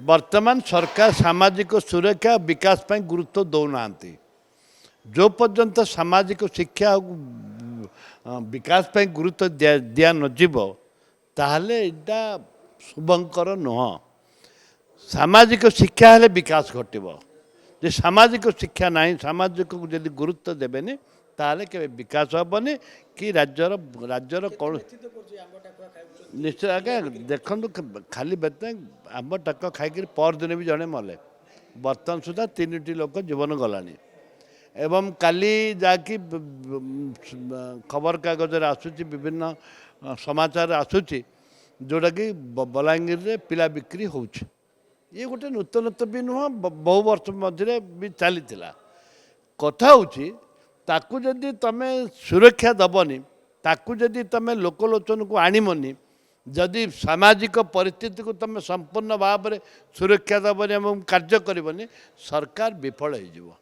वर्तमान सरकार सामाजिक सुरक्षा विकास पर गुरुत्व दौना जो पर्यंत सामाजिक शिक्षा विकास पर गुरुत्व दिया नजिब ताहले इटा शुभंकर नुह सामाजिक शिक्षा हेले विकास घटब जे सामाजिक शिक्षा ना सामाजिक को जब गुरुत्व देवेनि ताहले के विकास हेनी कि राज्यर कौन निश्चय आज्ञा देखु खाली आम टाक खाई पर दिन भी जड़े मले बर्तमान सुधा 3टी लोक जीवन गलानी एवं काली जाकि खबर कागज आसूची विभिन्न समाचार आसूची जोटा कि बलांगीर रे पिला बिक्री हो ये गोटे नूतनत्व भी नुह बहु वर्ष मझे भी चली कथा हूँ ताकू जदि तमें सुरक्षा दबनी ताकू जदि तमें लोकलोचन को आणमनि जदि सामाजिक परिस्थिति को तुम संपूर्ण भाव में सुरक्षा दबनी कार्य करबनी सरकार विफल हो